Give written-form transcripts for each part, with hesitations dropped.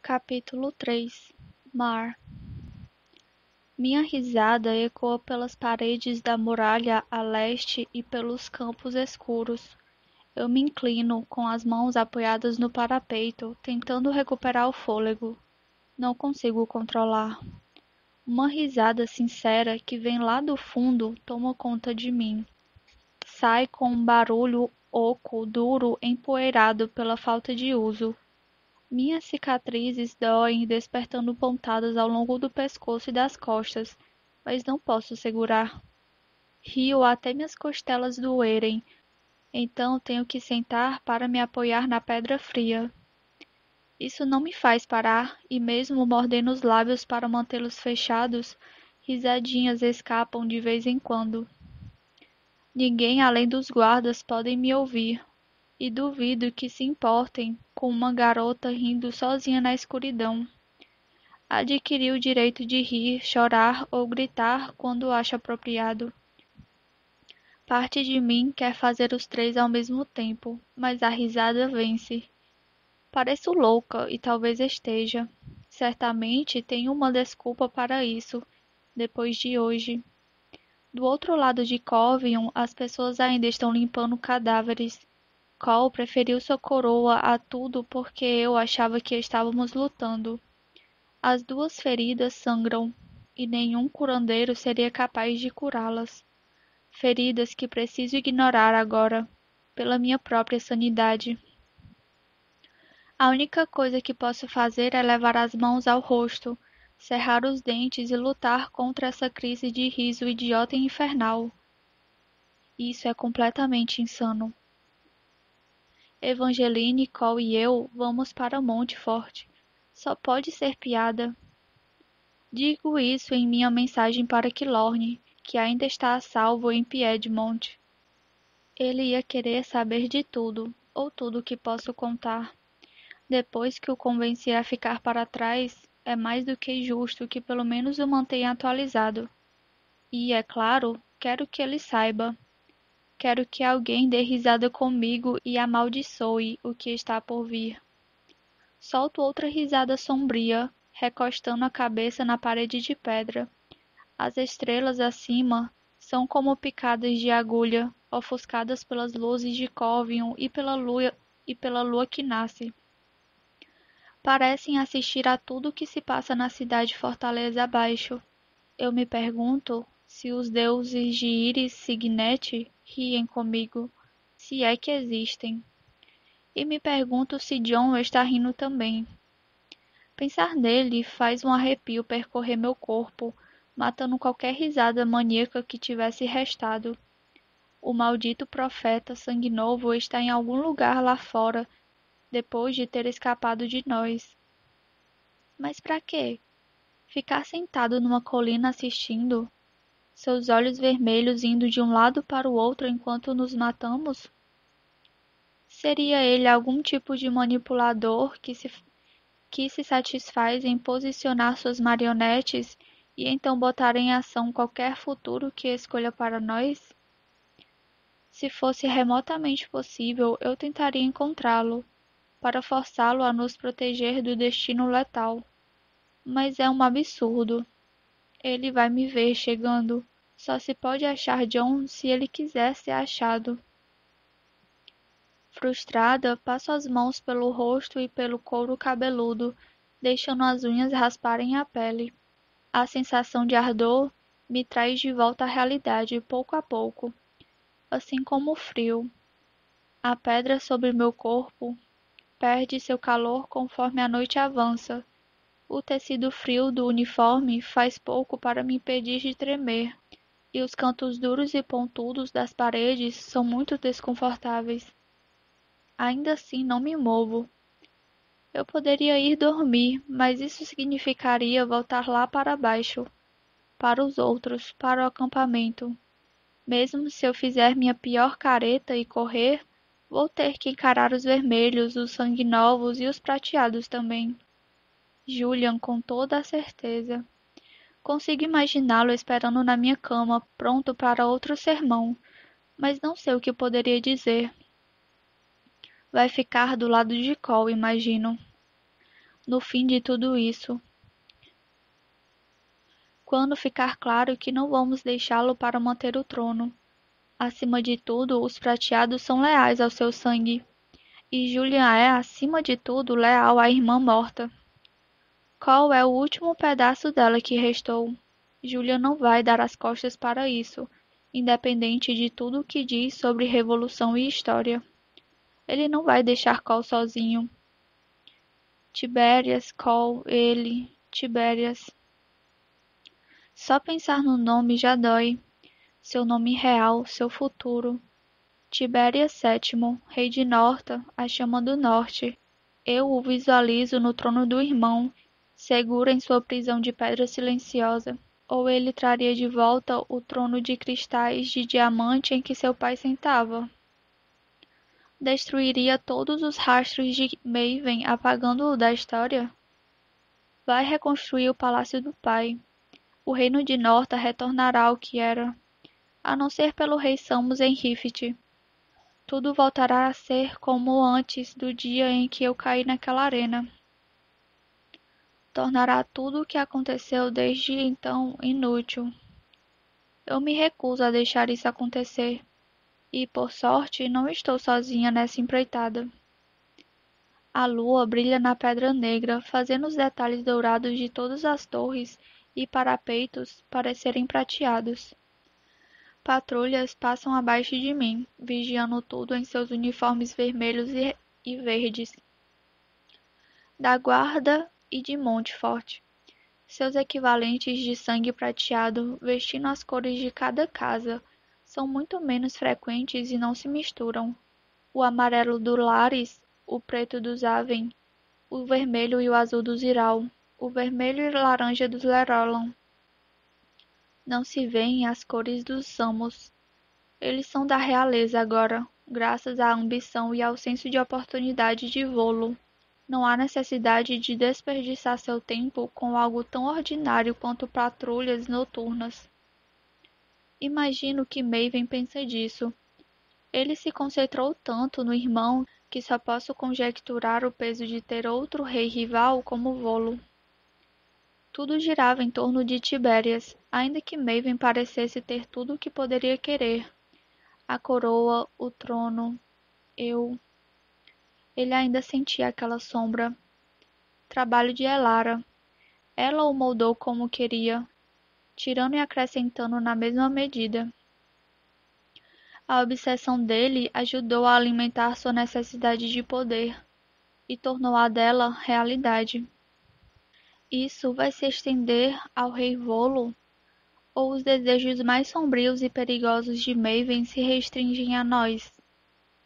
Capítulo 3. Mar. Minha risada ecoa pelas paredes da muralha a leste e pelos campos escuros. Eu me inclino, com as mãos apoiadas no parapeito, tentando recuperar o fôlego. Não consigo controlar. Uma risada sincera que vem lá do fundo toma conta de mim. Sai com um barulho oco, duro, empoeirado pela falta de uso. Minhas cicatrizes doem, despertando pontadas ao longo do pescoço e das costas, mas não posso segurar. Rio até minhas costelas doerem, então tenho que sentar para me apoiar na pedra fria. Isso não me faz parar, e mesmo mordendo os lábios para mantê-los fechados, risadinhas escapam de vez em quando. Ninguém além dos guardas podem me ouvir, e duvido que se importem com uma garota rindo sozinha na escuridão. Adquiri o direito de rir, chorar ou gritar quando acho apropriado. Parte de mim quer fazer os três ao mesmo tempo, mas a risada vence. Pareço louca e talvez esteja. Certamente tenho uma desculpa para isso, depois de hoje. Do outro lado de Corvion, as pessoas ainda estão limpando cadáveres. Cole preferiu sua coroa a tudo porque eu achava que estávamos lutando. As duas feridas sangram, e nenhum curandeiro seria capaz de curá-las. Feridas que preciso ignorar agora, pela minha própria sanidade. A única coisa que posso fazer é levar as mãos ao rosto, cerrar os dentes e lutar contra essa crise de riso idiota e infernal. Isso é completamente insano. Evangeline, Cole e eu vamos para Montfort. Só pode ser piada. Digo isso em minha mensagem para Kilorn, que ainda está a salvo em Piedmont. Ele ia querer saber de tudo, ou tudo que posso contar. Depois que o convenci a ficar para trás, é mais do que justo que pelo menos o mantenha atualizado. E, é claro, quero que ele saiba. Quero que alguém dê risada comigo e amaldiçoe o que está por vir. Solto outra risada sombria, recostando a cabeça na parede de pedra. As estrelas acima são como picadas de agulha, ofuscadas pelas luzes de Corvion e pela lua que nasce. Parecem assistir a tudo o que se passa na cidade fortaleza abaixo. Eu me pergunto se os deuses de Iris Signet riem comigo, se é que existem. E me pergunto se John está rindo também. Pensar nele faz um arrepio percorrer meu corpo, matando qualquer risada maníaca que tivesse restado. O maldito profeta Sangue Novo está em algum lugar lá fora, depois de ter escapado de nós. Mas para quê? Ficar sentado numa colina assistindo? Seus olhos vermelhos indo de um lado para o outro enquanto nos matamos? Seria ele algum tipo de manipulador que se satisfaz em posicionar suas marionetes e então botar em ação qualquer futuro que escolha para nós? Se fosse remotamente possível, eu tentaria encontrá-lo, para forçá-lo a nos proteger do destino letal. Mas é um absurdo. Ele vai me ver chegando. Só se pode achar John se ele quiser ser achado. Frustrada, passo as mãos pelo rosto e pelo couro cabeludo, deixando as unhas rasparem a pele. A sensação de ardor me traz de volta à realidade pouco a pouco, assim como o frio. A pedra sobre meu corpo perde seu calor conforme a noite avança. O tecido frio do uniforme faz pouco para me impedir de tremer, e os cantos duros e pontudos das paredes são muito desconfortáveis. Ainda assim não me movo. Eu poderia ir dormir, mas isso significaria voltar lá para baixo, para os outros, para o acampamento. Mesmo se eu fizer minha pior careta e correr, vou ter que encarar os vermelhos, os sanguinovos e os prateados também. Julian, com toda a certeza. Consigo imaginá-lo esperando na minha cama, pronto para outro sermão, mas não sei o que poderia dizer. Vai ficar do lado de Cole, imagino. no fim de tudo isso, quando ficar claro que não vamos deixá-lo para manter o trono. Acima de tudo, os prateados são leais ao seu sangue, e Julian é, acima de tudo, leal à irmã morta. Qual é o último pedaço dela que restou? Julian não vai dar as costas para isso, independente de tudo o que diz sobre revolução e história. Ele não vai deixar Cole sozinho. Tiberias, Cole, ele, Tiberias. Só pensar no nome já dói. Seu nome real, seu futuro. Tiberias Sétimo, rei de Norta, a chama do norte. Eu o visualizo no trono do irmão, seguro em sua prisão de pedra silenciosa. Ou ele traria de volta o trono de cristais de diamante em que seu pai sentava. Destruiria todos os rastros de Maven, apagando-o da história? Vai reconstruir o palácio do pai. O reino de Norta retornará ao que era, a não ser pelo rei Samus em Rift. Tudo voltará a ser como antes do dia em que eu caí naquela arena. Tornará tudo o que aconteceu desde então inútil. Eu me recuso a deixar isso acontecer. E, por sorte, não estou sozinha nessa empreitada. A lua brilha na pedra negra, fazendo os detalhes dourados de todas as torres e parapeitos parecerem prateados. Patrulhas passam abaixo de mim, vigiando tudo em seus uniformes vermelhos e verdes, da guarda e de Montfort. Seus equivalentes de sangue prateado, vestindo as cores de cada casa, são muito menos frequentes e não se misturam. O amarelo do Lares, o preto dos Aven, o vermelho e o azul dos Iral, o vermelho e laranja dos Lerolan. Não se veem as cores dos Samos. Eles são da realeza agora, graças à ambição e ao senso de oportunidade de Volo. Não há necessidade de desperdiçar seu tempo com algo tão ordinário quanto patrulhas noturnas. Imagino que Maven pensa disso. Ele se concentrou tanto no irmão que só posso conjecturar o peso de ter outro rei rival como Volo. Tudo girava em torno de Tiberias, ainda que Maven parecesse ter tudo o que poderia querer. A coroa, o trono, eu. Ele ainda sentia aquela sombra. Trabalho de Elara. Ela o moldou como queria, tirando e acrescentando na mesma medida. A obsessão dele ajudou a alimentar sua necessidade de poder e tornou a dela realidade. Isso vai se estender ao rei Volo? Ou os desejos mais sombrios e perigosos de Maven se restringem a nós?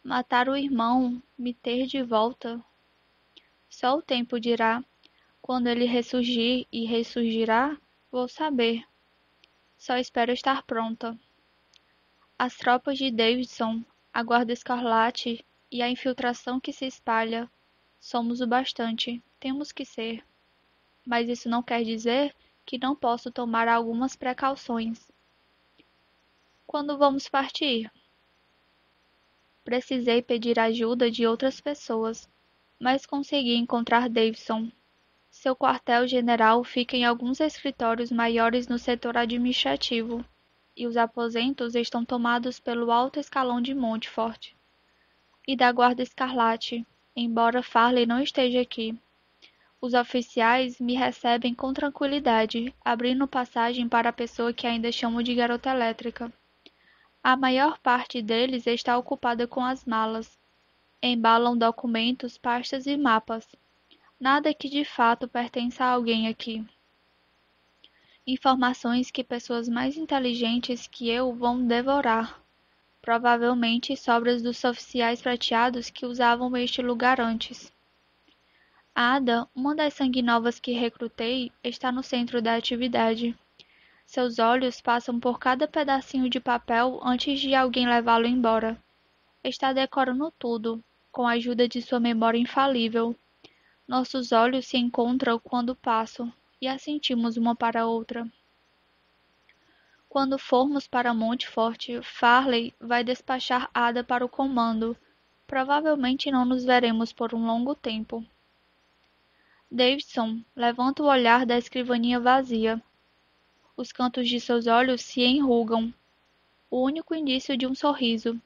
Matar o irmão, me ter de volta? Só o tempo dirá. Quando ele ressurgir e ressurgirá, vou saber. Só espero estar pronta. As tropas de Davidson, a Guarda Escarlate e a infiltração que se espalha. Somos o bastante. Temos que ser. Mas isso não quer dizer que não posso tomar algumas precauções. Quando vamos partir? Precisei pedir ajuda de outras pessoas, mas consegui encontrar Davidson. Seu quartel-general fica em alguns escritórios maiores no setor administrativo, e os aposentos estão tomados pelo alto escalão de Montfort e da Guarda Escarlate, embora Farley não esteja aqui. Os oficiais me recebem com tranquilidade, abrindo passagem para a pessoa que ainda chamo de garota elétrica. A maior parte deles está ocupada com as malas. Embalam documentos, pastas e mapas. Nada que de fato pertença a alguém aqui. Informações que pessoas mais inteligentes que eu vão devorar. Provavelmente sobras dos oficiais prateados que usavam este lugar antes. Ada, uma das sanguinovas que recrutei, está no centro da atividade. Seus olhos passam por cada pedacinho de papel antes de alguém levá-lo embora. Está decorando tudo, com a ajuda de sua memória infalível. Nossos olhos se encontram quando passo, e assentimos uma para a outra. Quando formos para Montfort, Farley vai despachar Ada para o comando. Provavelmente não nos veremos por um longo tempo. Davidson levanta o olhar da escrivaninha vazia. Os cantos de seus olhos se enrugam, o único indício de um sorriso.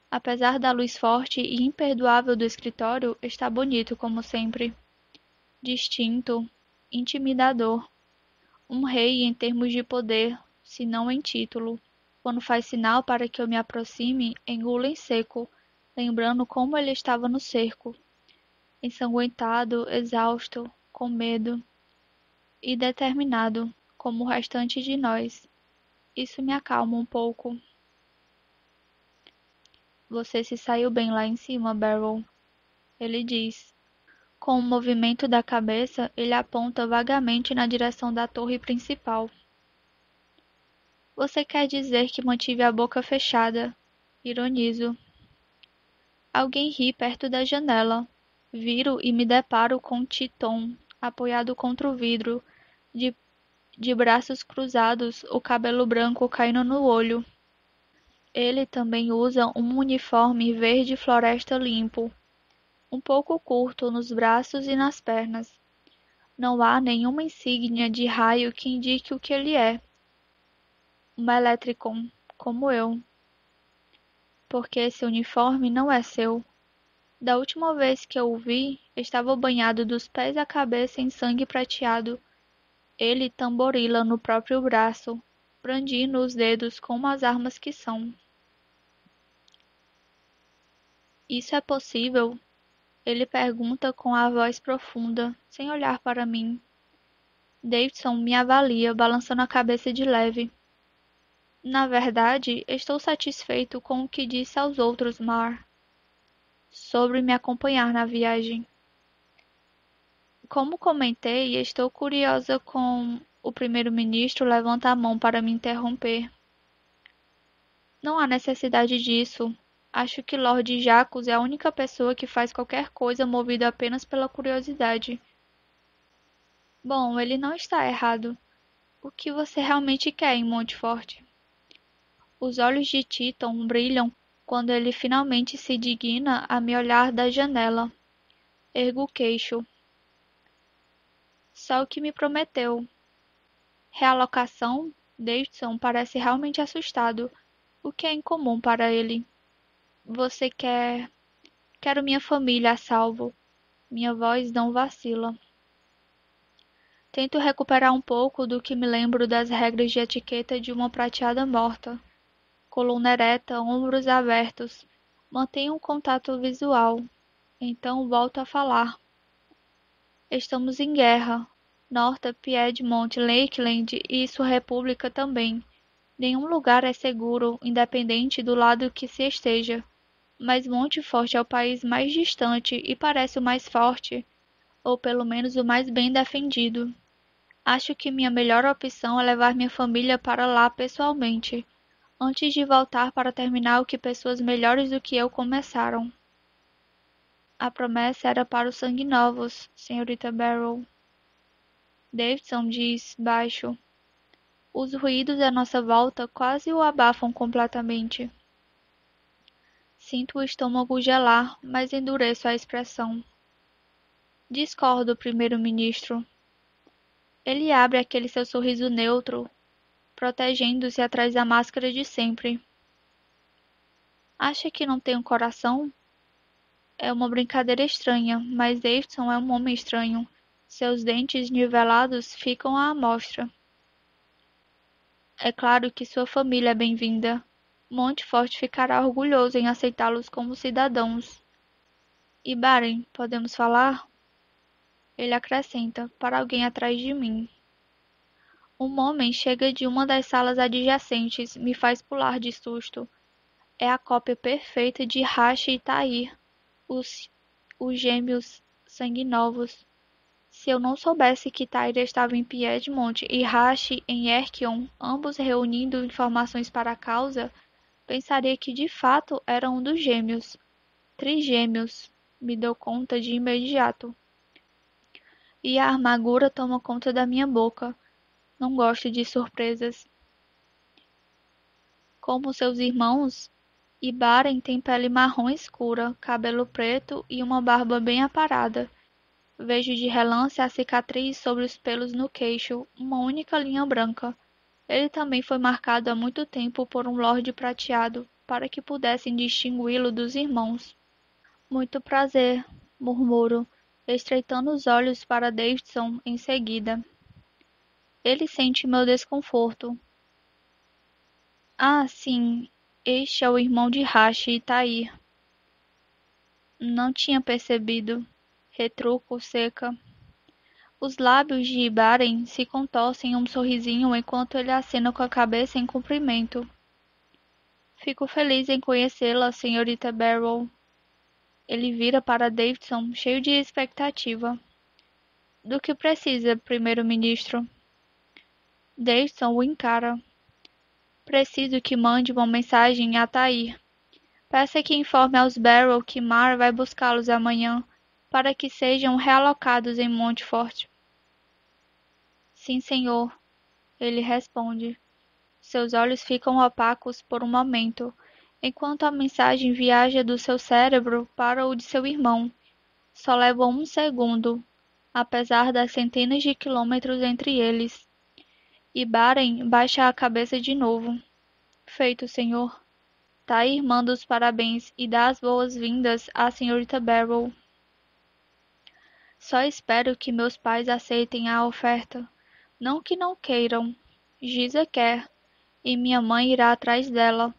Apesar da luz forte e imperdoável do escritório, está bonito como sempre. Distinto, intimidador. Um rei em termos de poder, se não em título. Quando faz sinal para que eu me aproxime, engulo em seco, lembrando como ele estava no cerco, ensanguentado, exausto, com medo e determinado, como o restante de nós. Isso me acalma um pouco. Você se saiu bem lá em cima, Beryl, ele diz. Com um movimento da cabeça, ele aponta vagamente na direção da torre principal. Você quer dizer que mantive a boca fechada. Ironizo. Alguém ri perto da janela. Viro e me deparo com Titon, apoiado contra o vidro, de, de braços cruzados, o cabelo branco caindo no olho. Ele também usa um uniforme verde floresta limpo, um pouco curto nos braços e nas pernas. Não há nenhuma insígnia de raio que indique o que ele é. Uma Electricon, como eu. Porque esse uniforme não é seu. Da última vez que eu o vi, estava banhado dos pés à cabeça em sangue prateado. Ele tamborila no próprio braço, brandindo os dedos como as armas que são. Isso é possível? Ele pergunta com a voz profunda, sem olhar para mim. Davidson me avalia, balançando a cabeça de leve. Na verdade, estou satisfeito com o que disse aos outros, Mar, sobre me acompanhar na viagem. Como comentei, estou curiosa com... O primeiro-ministro levanta a mão para me interromper. Não há necessidade disso. Acho que Lord Jacques é a única pessoa que faz qualquer coisa movido apenas pela curiosidade. Bom, ele não está errado. O que você realmente quer em Montfort? Os olhos de Titon brilham quando ele finalmente se digna a me olhar da janela. Ergo o queixo. Só o que me prometeu. Realocação? Davidson parece realmente assustado, o que é incomum para ele. Você quer... Quero minha família a salvo. Minha voz não vacila. Tento recuperar um pouco do que me lembro das regras de etiqueta de uma prateada morta. Coluna ereta, ombros abertos. Mantenho um contato visual. Então volto a falar. Estamos em guerra. Norta, Piedmont, Lakeland e sua república também. Nenhum lugar é seguro, independente do lado que se esteja. Mas Montfort é o país mais distante e parece o mais forte, ou pelo menos o mais bem defendido. Acho que minha melhor opção é levar minha família para lá pessoalmente, antes de voltar para terminar o que pessoas melhores do que eu começaram. A promessa era para os sanguinovos, senhorita Barrow. Davidson diz, baixo. Os ruídos à nossa volta quase o abafam completamente. Sinto o estômago gelar, mas endureço a expressão. Discordo, primeiro-ministro. Ele abre aquele seu sorriso neutro, protegendo-se atrás da máscara de sempre. Acha que não tenho coração? É uma brincadeira estranha, mas Davidson é um homem estranho. Seus dentes nivelados ficam à amostra. É claro que sua família é bem-vinda. Montfort ficará orgulhoso em aceitá-los como cidadãos. E Baren, podemos falar? Ele acrescenta, para alguém atrás de mim. Um homem chega de uma das salas adjacentes, me faz pular de susto. É a cópia perfeita de Rache e Tahir, os, os gêmeos sanguinovos. Se eu não soubesse que Tahir estava em Piedmont e Rache em Erchion, ambos reunindo informações para a causa, pensaria que de fato era um dos gêmeos. Trigêmeos, me dou conta de imediato. E a amargura toma conta da minha boca. Não gosto de surpresas. Como seus irmãos, Ibaren tem pele marrom escura, cabelo preto e uma barba bem aparada. Vejo de relance a cicatriz sobre os pelos no queixo, uma única linha branca. Ele também foi marcado há muito tempo por um lorde prateado, para que pudessem distingui-lo dos irmãos. Muito prazer, murmuro, estreitando os olhos para Davidson em seguida. Ele sente meu desconforto. Ah, sim, este é o irmão de Hashi e Tair. Não tinha percebido. Retruco seca. Os lábios de Baren se contorcem em um sorrisinho enquanto ele acena com a cabeça em cumprimento. Fico feliz em conhecê-la, senhorita Barrow. Ele vira para Davidson, cheio de expectativa. Do que precisa, primeiro-ministro? Davidson o encara. Preciso que mande uma mensagem a Tair. Peça que informe aos Barrow que Mar vai buscá-los amanhã, para que sejam realocados em Montfort. Sim, senhor, ele responde. Seus olhos ficam opacos por um momento, enquanto a mensagem viaja do seu cérebro para o de seu irmão. Só leva um segundo, apesar das centenas de quilômetros entre eles. E Baren baixa a cabeça de novo. Feito, senhor. Tair manda os parabéns e dá as boas-vindas à senhorita Barrow. Só espero que meus pais aceitem a oferta. Não que não queiram. Giza quer, e minha mãe irá atrás dela.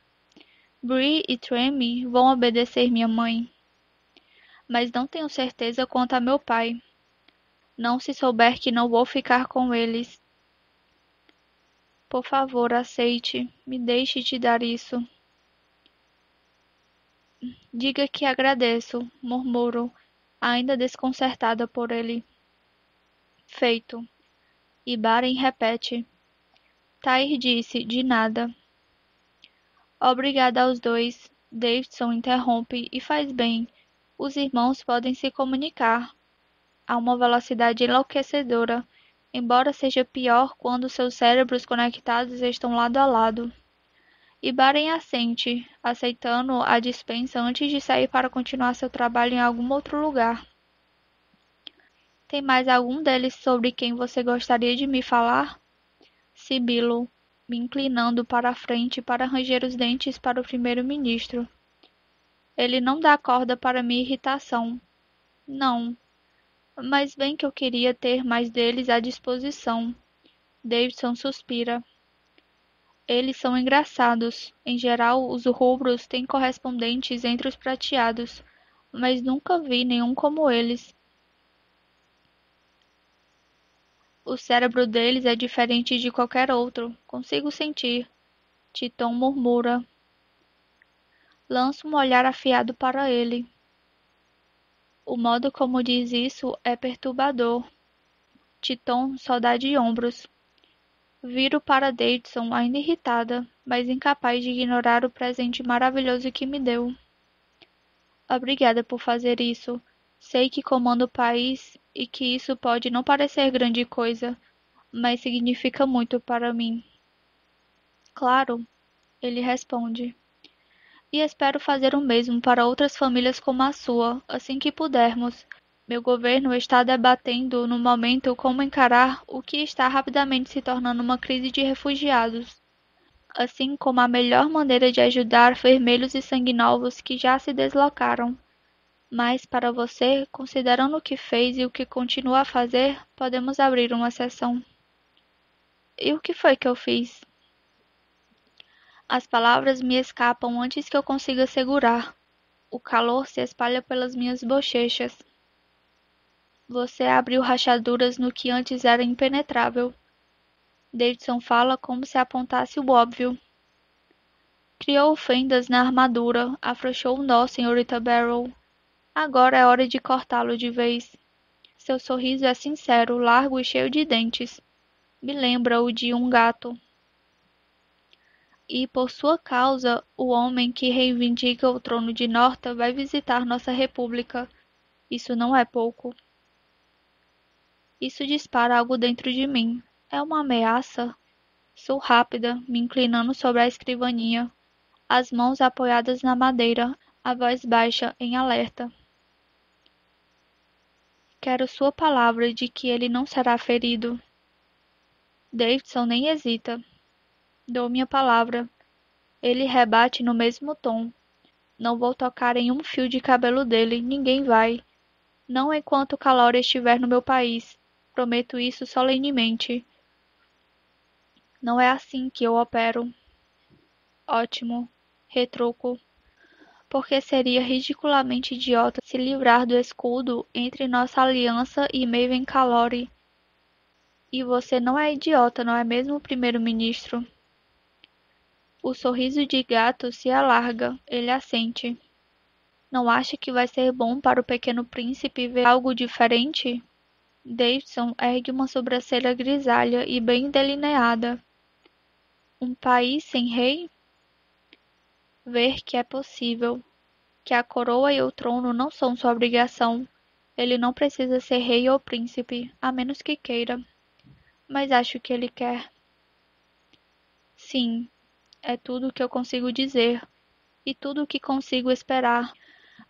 Bree e Tremy vão obedecer minha mãe. Mas não tenho certeza quanto a meu pai. Não se souber que não vou ficar com eles. Por favor, aceite. Me deixe te dar isso. Diga que agradeço, murmuro, ainda desconcertada por ele. Feito. E Baren repete. Tair disse, de nada. Obrigada aos dois. Davidson interrompe e faz bem. Os irmãos podem se comunicar a uma velocidade enlouquecedora, embora seja pior quando seus cérebros conectados estão lado a lado. E Baren assente, aceitando a dispensa antes de sair para continuar seu trabalho em algum outro lugar. Tem mais algum deles sobre quem você gostaria de me falar? Sibilo, me inclinando para a frente para ranger os dentes para o primeiro-ministro. Ele não dá corda para minha irritação. Não, mas bem que eu queria ter mais deles à disposição. Davidson suspira. Eles são engraçados. Em geral, os rubros têm correspondentes entre os prateados, mas nunca vi nenhum como eles. O cérebro deles é diferente de qualquer outro. Consigo sentir. Titon murmura. Lanço um olhar afiado para ele. O modo como diz isso é perturbador. Titon só dá de ombros. Viro para Davidson, ainda irritada, mas incapaz de ignorar o presente maravilhoso que me deu. Obrigada por fazer isso. Sei que comando o país e que isso pode não parecer grande coisa, mas significa muito para mim. Claro, ele responde. E espero fazer o mesmo para outras famílias como a sua, assim que pudermos. Meu governo está debatendo no momento como encarar o que está rapidamente se tornando uma crise de refugiados, assim como a melhor maneira de ajudar vermelhos e sanguinovos que já se deslocaram. Mas para você, considerando o que fez e o que continua a fazer, podemos abrir uma exceção. E o que foi que eu fiz? As palavras me escapam antes que eu consiga segurar. O calor se espalha pelas minhas bochechas. Você abriu rachaduras no que antes era impenetrável. Davidson fala como se apontasse o óbvio. Criou fendas na armadura, afrouxou o nó, senhorita Barrow. Agora é hora de cortá-lo de vez. Seu sorriso é sincero, largo e cheio de dentes. Me lembra o de um gato. E, por sua causa, o homem que reivindica o trono de Norta vai visitar nossa república. Isso não é pouco. Isso dispara algo dentro de mim. É uma ameaça? Sou rápida, me inclinando sobre a escrivaninha, as mãos apoiadas na madeira, a voz baixa, em alerta. Quero sua palavra de que ele não será ferido. Davidson nem hesita. Dou minha palavra. Ele rebate no mesmo tom. Não vou tocar em um fio de cabelo dele, ninguém vai. Não enquanto Calora estiver no meu país. Prometo isso solenemente. Não é assim que eu opero. Ótimo. Retruco. Porque seria ridiculamente idiota se livrar do escudo entre nossa aliança e Maven Calori. E você não é idiota, não é mesmo, primeiro-ministro? O sorriso de gato se alarga, ele assente. Não acha que vai ser bom para o pequeno príncipe ver algo diferente? Davidson ergue uma sobrancelha grisalha e bem delineada. Um país sem rei? Ver que é possível, que a coroa e o trono não são sua obrigação. Ele não precisa ser rei ou príncipe, a menos que queira. Mas acho que ele quer. Sim, é tudo o que eu consigo dizer, e tudo o que consigo esperar.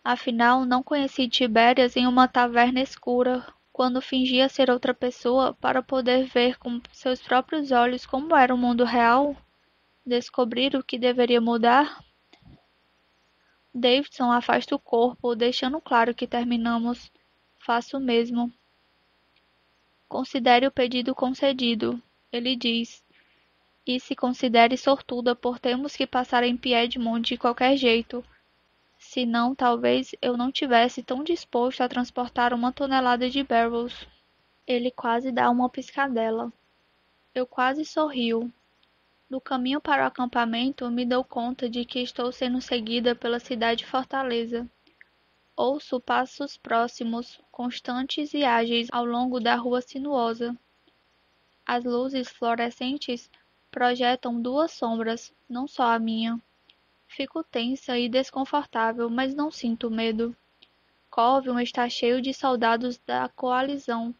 Afinal, não conheci Tibérias em uma taverna escura, quando fingia ser outra pessoa para poder ver com seus próprios olhos como era o mundo real, descobrir o que deveria mudar. Davidson afasta o corpo, deixando claro que terminamos. Faço o mesmo. Considere o pedido concedido, ele diz, e se considere sortuda por termos que passar em Piedmont de qualquer jeito. Senão, talvez eu não tivesse tão disposto a transportar uma tonelada de barrels. Ele quase dá uma piscadela. Eu quase sorrio. No caminho para o acampamento, me dou conta de que estou sendo seguida pela cidade fortaleza. Ouço passos próximos, constantes e ágeis ao longo da rua sinuosa. As luzes fluorescentes projetam duas sombras, não só a minha. Fico tensa e desconfortável, mas não sinto medo. Corvium está cheio de soldados da coalizão,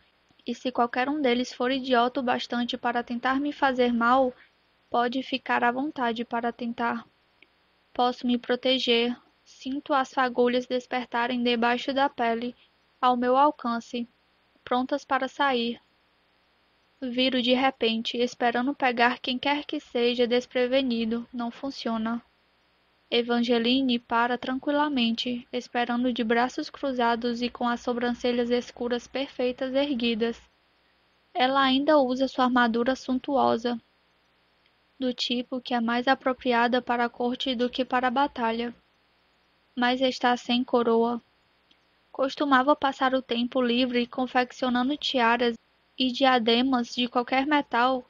e se qualquer um deles for idiota o bastante para tentar me fazer mal, pode ficar à vontade para tentar. Posso me proteger. Sinto as fagulhas despertarem debaixo da pele, ao meu alcance, prontas para sair. Viro de repente, esperando pegar quem quer que seja desprevenido. Não funciona. Evangeline para tranquilamente, esperando de braços cruzados e com as sobrancelhas escuras perfeitas erguidas. Ela ainda usa sua armadura suntuosa, do tipo que é mais apropriada para a corte do que para a batalha. Mas está sem coroa. Costumava passar o tempo livre confeccionando tiaras e diademas de qualquer metal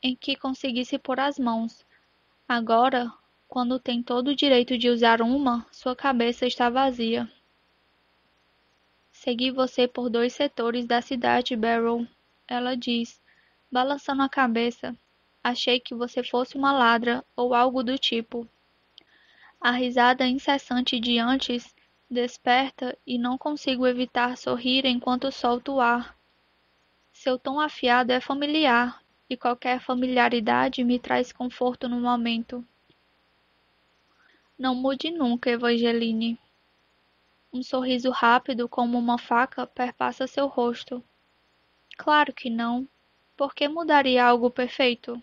em que conseguisse pôr as mãos. Agora, quando tem todo o direito de usar uma, sua cabeça está vazia. Segui você por 2 setores da cidade, Barrow, ela diz, balançando a cabeça. Achei que você fosse uma ladra ou algo do tipo. A risada incessante de antes desperta e não consigo evitar sorrir enquanto solto o ar. Seu tom afiado é familiar, e qualquer familiaridade me traz conforto no momento. Não mude nunca, Evangeline. Um sorriso rápido como uma faca perpassa seu rosto. Claro que não. Por que mudaria algo perfeito?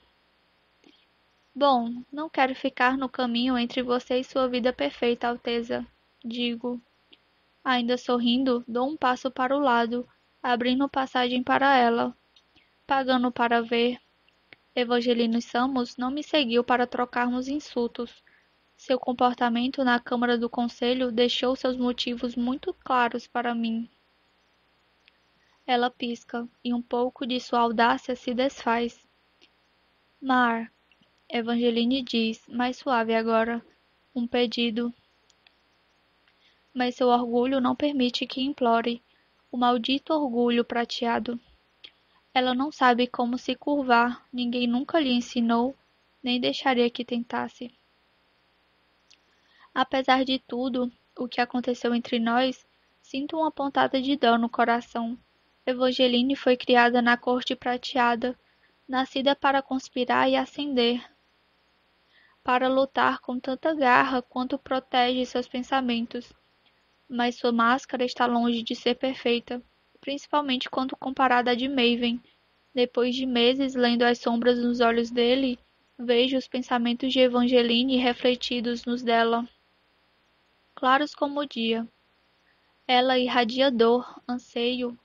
Bom, não quero ficar no caminho entre você e sua vida perfeita, Alteza. Digo. Ainda sorrindo, dou um passo para o lado, abrindo passagem para ela. Pagando para ver. Evangelino Samos não me seguiu para trocarmos insultos. Seu comportamento na Câmara do Conselho deixou seus motivos muito claros para mim. Ela pisca, e um pouco de sua audácia se desfaz. Mar, Evangeline diz, mais suave agora, um pedido. Mas seu orgulho não permite que implore. O maldito orgulho prateado. Ela não sabe como se curvar, ninguém nunca lhe ensinou, nem deixaria que tentasse. Apesar de tudo o que aconteceu entre nós, sinto uma pontada de dor no coração. Evangeline foi criada na corte prateada, nascida para conspirar e ascender, para lutar com tanta garra quanto protege seus pensamentos. Mas sua máscara está longe de ser perfeita. principalmente quando comparada à de Maven. Depois de meses lendo as sombras nos olhos dele, vejo os pensamentos de Evangeline refletidos nos dela, claros como o dia. Ela irradia dor, anseio,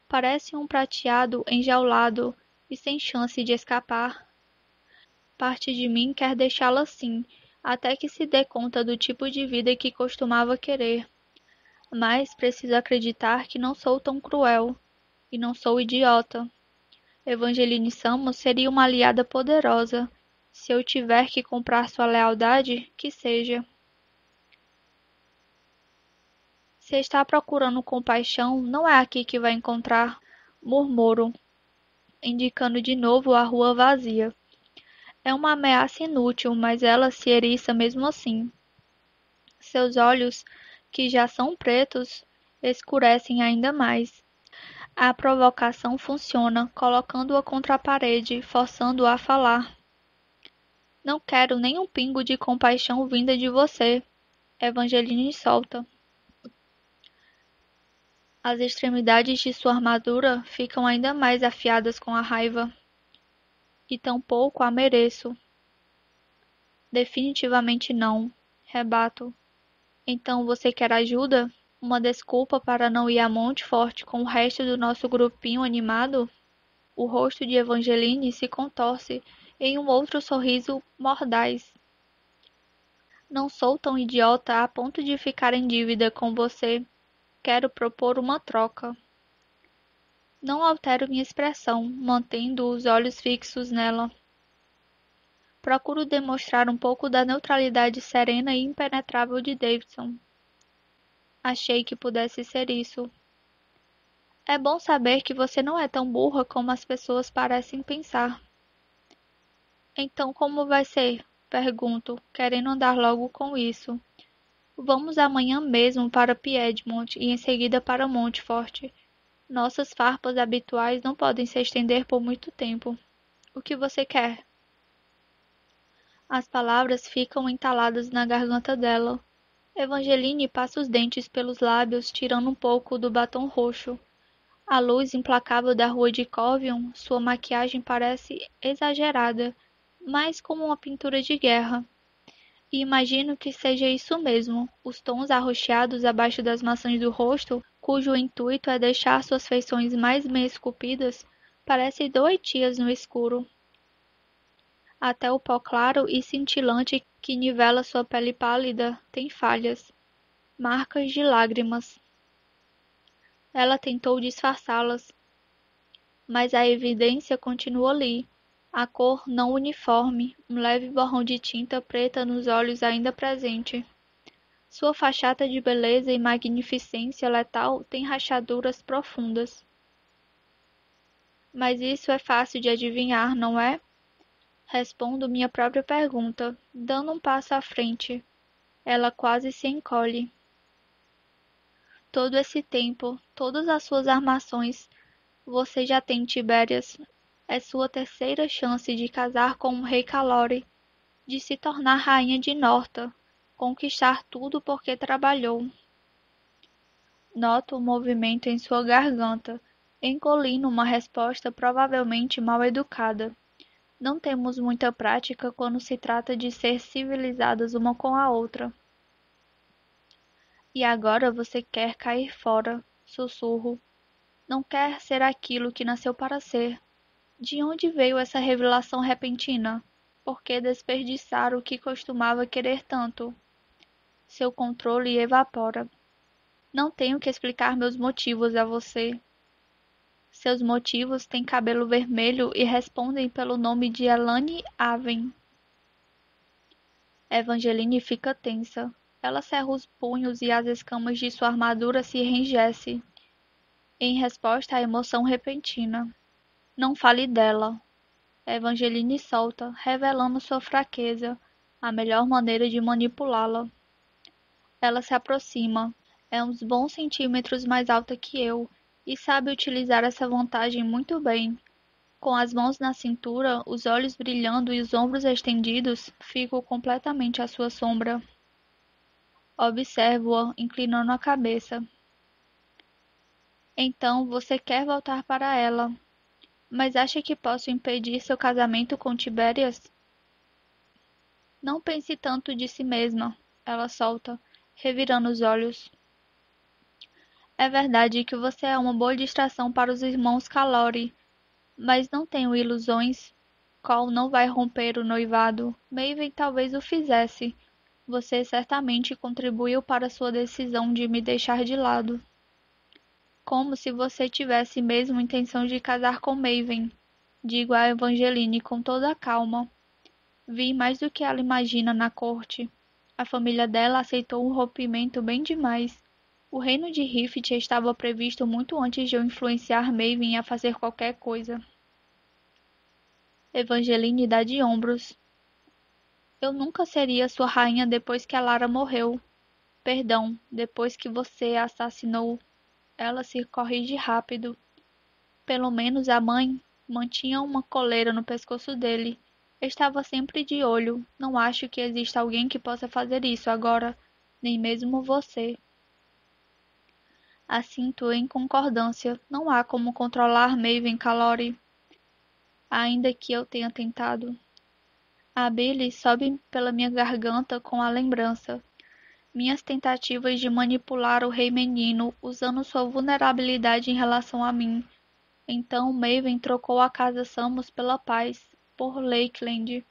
parece um prateado enjaulado e sem chance de escapar. Parte de mim quer deixá-la assim, até que se dê conta do tipo de vida que costumava querer. Mas preciso acreditar que não sou tão cruel, e não sou idiota. Evangeline Samos seria uma aliada poderosa. Se eu tiver que comprar sua lealdade, que seja. Se está procurando compaixão, não é aqui que vai encontrar, murmuro, indicando de novo a rua vazia. É uma ameaça inútil, mas ela se eriça mesmo assim. Seus olhos, que já são pretos, escurecem ainda mais. A provocação funciona, colocando-a contra a parede, forçando-a a falar. Não quero nem um pingo de compaixão vinda de você, Evangeline solta. As extremidades de sua armadura ficam ainda mais afiadas com a raiva. E tampouco a mereço. Definitivamente não, rebato. Então você quer ajuda? Uma desculpa para não ir a Monte Forte com o resto do nosso grupinho animado? O rosto de Evangeline se contorce em um outro sorriso mordaz. Não sou tão idiota a ponto de ficar em dívida com você. Quero propor uma troca. Não altero minha expressão, mantendo os olhos fixos nela. Procuro demonstrar um pouco da neutralidade serena e impenetrável de Davidson. Achei que pudesse ser isso. É bom saber que você não é tão burra como as pessoas parecem pensar. Então como vai ser? Pergunto, querendo andar logo com isso. Vamos amanhã mesmo para Piedmont e em seguida para Montfort. Nossas farpas habituais não podem se estender por muito tempo. O que você quer? As palavras ficam entaladas na garganta dela. Evangeline passa os dentes pelos lábios, tirando um pouco do batom roxo. À luz implacável da rua de Covion, sua maquiagem parece exagerada, mais como uma pintura de guerra. E imagino que seja isso mesmo, os tons arroxeados abaixo das maçãs do rosto, cujo intuito é deixar suas feições mais bem esculpidas, parecem doentias no escuro. Até o pó claro e cintilante que nivela sua pele pálida tem falhas, marcas de lágrimas. Ela tentou disfarçá-las, mas a evidência continua ali. A cor não uniforme, um leve borrão de tinta preta nos olhos ainda presente. Sua fachada de beleza e magnificência letal tem rachaduras profundas. Mas isso é fácil de adivinhar, não é? Respondo minha própria pergunta, dando um passo à frente. Ela quase se encolhe. Todo esse tempo, todas as suas armações, você já tem, Tibérias. É sua terceira chance de casar com um rei Calore, de se tornar rainha de Norta, conquistar tudo porque trabalhou. Noto o movimento em sua garganta, engolindo uma resposta provavelmente mal educada. Não temos muita prática quando se trata de ser civilizadas uma com a outra. E agora você quer cair fora, sussurro. Não quer ser aquilo que nasceu para ser. De onde veio essa revelação repentina? Por que desperdiçar o que costumava querer tanto? Seu controle evapora. Não tenho que explicar meus motivos a você. Seus motivos têm cabelo vermelho e respondem pelo nome de Elane Aven. Evangeline fica tensa. Ela cerra os punhos e as escamas de sua armadura se enrijecem, em resposta à emoção repentina. Não fale dela. Evangeline solta, revelando sua fraqueza, a melhor maneira de manipulá-la. Ela se aproxima. É uns bons centímetros mais alta que eu, e sabe utilizar essa vantagem muito bem. Com as mãos na cintura, os olhos brilhando e os ombros estendidos, fico completamente à sua sombra. Observo-a, inclinando a cabeça. Então você quer voltar para ela, mas acha que posso impedir seu casamento com Tiberias? Não pense tanto de si mesma, ela solta, revirando os olhos. É verdade que você é uma boa distração para os irmãos Calori, mas não tenho ilusões. Cole não vai romper o noivado. Maven talvez o fizesse. Você certamente contribuiu para sua decisão de me deixar de lado. Como se você tivesse mesmo intenção de casar com Maven. Digo a Evangeline com toda a calma. Vi mais do que ela imagina na corte. A família dela aceitou um rompimento bem demais. O reino de Rift estava previsto muito antes de eu influenciar Maven a fazer qualquer coisa. Evangeline dá de ombros. Eu nunca seria sua rainha depois que a Lara morreu. Perdão, depois que você a assassinou. Ela se corrige rápido. Pelo menos a mãe mantinha uma coleira no pescoço dele. Estava sempre de olho. Não acho que exista alguém que possa fazer isso agora, nem mesmo você. Assinto em concordância. Não há como controlar Maven Calori, ainda que eu tenha tentado. A bile sobe pela minha garganta com a lembrança. Minhas tentativas de manipular o rei menino, usando sua vulnerabilidade em relação a mim. Então Maven trocou a casa Samus pela paz, por Lakeland,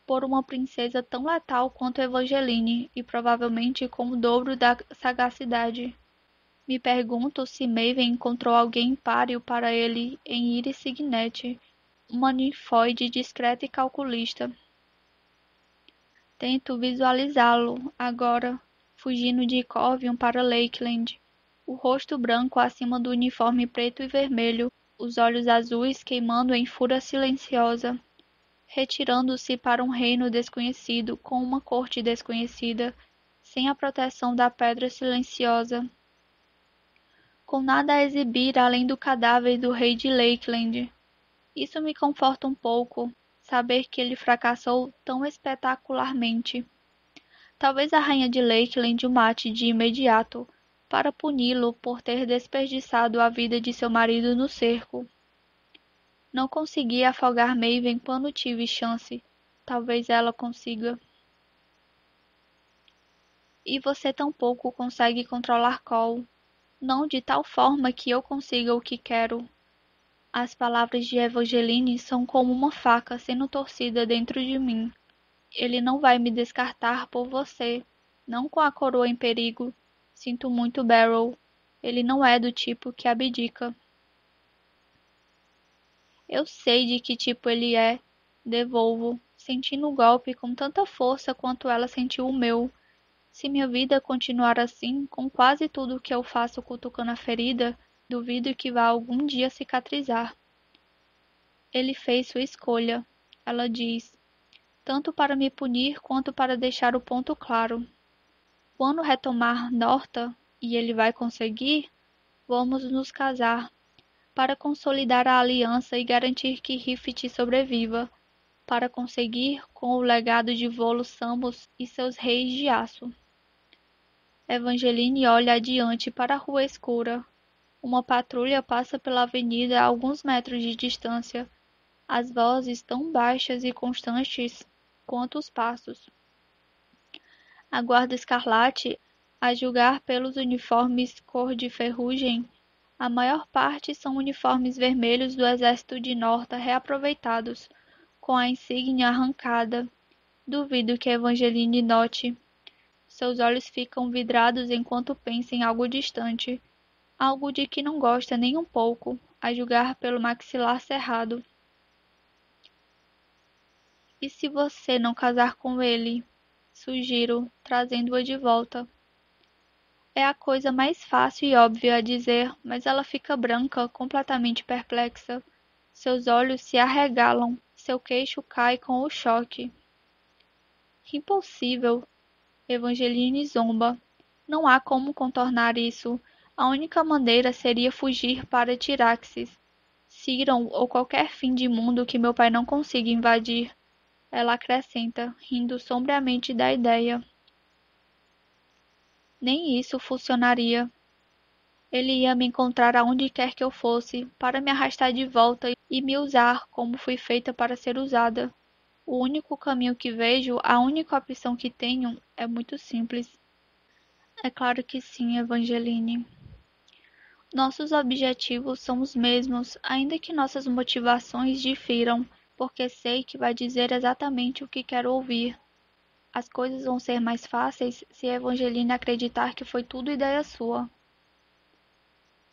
por uma princesa tão letal quanto Evangeline, e provavelmente com o dobro da sagacidade. Me pergunto se Maven encontrou alguém páreo para ele em Iris Signet, uma ninfóide discreta e calculista. Tento visualizá-lo, agora, fugindo de Corvion para Lakeland, o rosto branco acima do uniforme preto e vermelho, os olhos azuis queimando em fúria silenciosa, retirando-se para um reino desconhecido, com uma corte desconhecida, sem a proteção da pedra silenciosa, com nada a exibir além do cadáver do rei de Lakeland. Isso me conforta um pouco, saber que ele fracassou tão espetacularmente. Talvez a rainha de Lakeland o mate de imediato, para puni-lo por ter desperdiçado a vida de seu marido no cerco. Não consegui afogar Maven quando tive chance. Talvez ela consiga. E você tampouco consegue controlar Cole. Não de tal forma que eu consiga o que quero. As palavras de Evangeline são como uma faca sendo torcida dentro de mim. Ele não vai me descartar por você, não com a coroa em perigo. Sinto muito, Beryl. Ele não é do tipo que abdica. Eu sei de que tipo ele é. Devolvo, sentindo o golpe com tanta força quanto ela sentiu o meu. Se minha vida continuar assim, com quase tudo que eu faço cutucando a ferida, duvido que vá algum dia cicatrizar. Ele fez sua escolha, ela diz, tanto para me punir quanto para deixar o ponto claro. Quando retomar Norta, e ele vai conseguir, vamos nos casar, para consolidar a aliança e garantir que Rift sobreviva, para conseguir com o legado de Volus Samus e seus reis de aço. Evangeline olha adiante para a rua escura. Uma patrulha passa pela avenida a alguns metros de distância, as vozes tão baixas e constantes quanto os passos. A Guarda Escarlate, a julgar pelos uniformes cor de ferrugem, a maior parte são uniformes vermelhos do Exército de Norta reaproveitados, com a insígnia arrancada. Duvido que Evangeline note. Seus olhos ficam vidrados enquanto pensa em algo distante, algo de que não gosta nem um pouco, a julgar pelo maxilar cerrado. E se você não casar com ele? Sugiro, trazendo-a de volta. É a coisa mais fácil e óbvia a dizer, mas ela fica branca, completamente perplexa. Seus olhos se arregalam, seu queixo cai com o choque. Impossível, Evangeline zomba. Não há como contornar isso. A única maneira seria fugir para Tiraxis, Siron ou qualquer fim de mundo que meu pai não consiga invadir. Ela acrescenta, rindo sombriamente da ideia. Nem isso funcionaria. Ele ia me encontrar aonde quer que eu fosse, para me arrastar de volta e me usar como fui feita para ser usada. O único caminho que vejo, a única opção que tenho, é muito simples. É claro que sim, Evangeline. Nossos objetivos são os mesmos, ainda que nossas motivações difiram, porque sei que vai dizer exatamente o que quero ouvir. As coisas vão ser mais fáceis se a Evangeline acreditar que foi tudo ideia sua.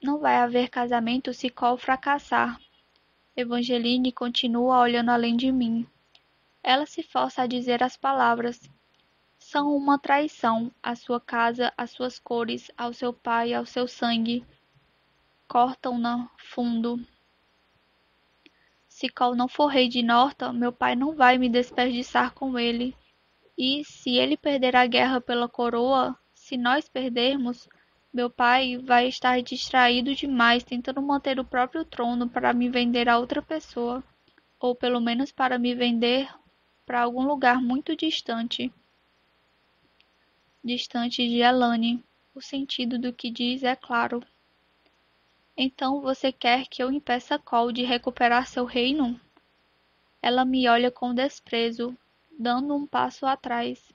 Não vai haver casamento se Cole fracassar. Evangeline continua olhando além de mim. Ela se força a dizer as palavras. São uma traição à sua casa, às suas cores, ao seu pai, ao seu sangue. Cortam-na fundo. Se Cole não for rei de Norton, meu pai não vai me desperdiçar com ele. E, se ele perder a guerra pela coroa, se nós perdermos, meu pai vai estar distraído demais tentando manter o próprio trono para me vender a outra pessoa, ou pelo menos para me vender para algum lugar muito distante, distante de Elane. O sentido do que diz é claro. Então você quer que eu impeça Cole de recuperar seu reino? Ela me olha com desprezo, dando um passo atrás.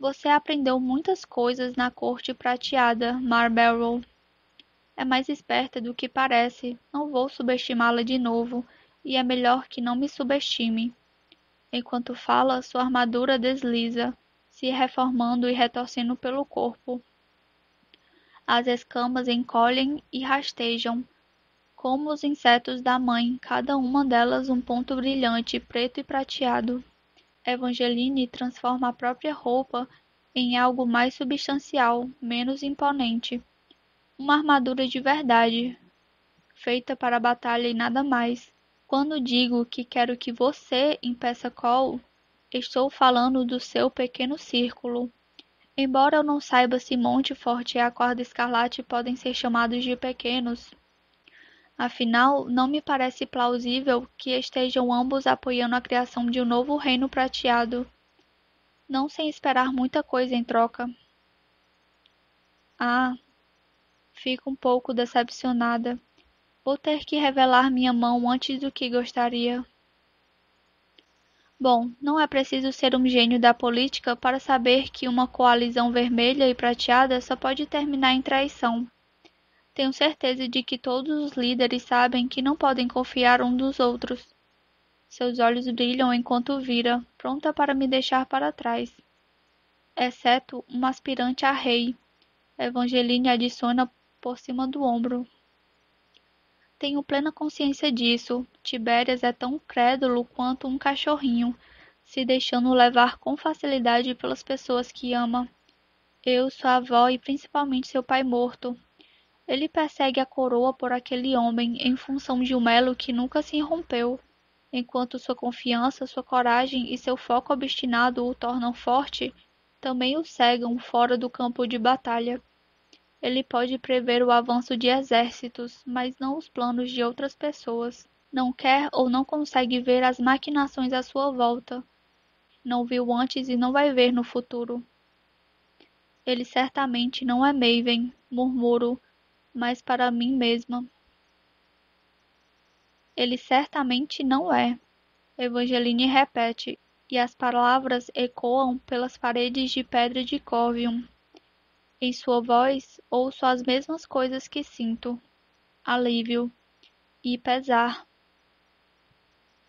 Você aprendeu muitas coisas na corte prateada, Marlborough. É mais esperta do que parece. Não vou subestimá-la de novo, e é melhor que não me subestime. Enquanto fala, sua armadura desliza, se reformando e retorcendo pelo corpo. As escamas encolhem e rastejam, como os insetos da mãe, cada uma delas um ponto brilhante, preto e prateado. Evangeline transforma a própria roupa em algo mais substancial, menos imponente. Uma armadura de verdade, feita para a batalha e nada mais. Quando digo que quero que você impeça Cole, estou falando do seu pequeno círculo. Embora eu não saiba se Montfort e a Corda Escarlate podem ser chamados de pequenos, afinal, não me parece plausível que estejam ambos apoiando a criação de um novo reino prateado, não sem esperar muita coisa em troca. Ah, fico um pouco decepcionada. Vou ter que revelar minha mão antes do que gostaria. Bom, não é preciso ser um gênio da política para saber que uma coalizão vermelha e prateada só pode terminar em traição. Tenho certeza de que todos os líderes sabem que não podem confiar uns nos outros. Seus olhos brilham enquanto vira, pronta para me deixar para trás. Exceto um aspirante a rei. Evangeline adiciona por cima do ombro. Tenho plena consciência disso. Tibérias é tão crédulo quanto um cachorrinho, se deixando levar com facilidade pelas pessoas que ama. Eu, sua avó e principalmente seu pai morto. Ele persegue a coroa por aquele homem em função de um elo que nunca se rompeu, enquanto sua confiança, sua coragem e seu foco obstinado o tornam forte, também o cegam fora do campo de batalha. Ele pode prever o avanço de exércitos, mas não os planos de outras pessoas. Não quer ou não consegue ver as maquinações à sua volta. Não viu antes e não vai ver no futuro. Ele certamente não é Maven, murmuro, mas para mim mesma. Ele certamente não é. Evangeline repete, e as palavras ecoam pelas paredes de pedra de Corvium. Em sua voz, ouço as mesmas coisas que sinto: alívio e pesar.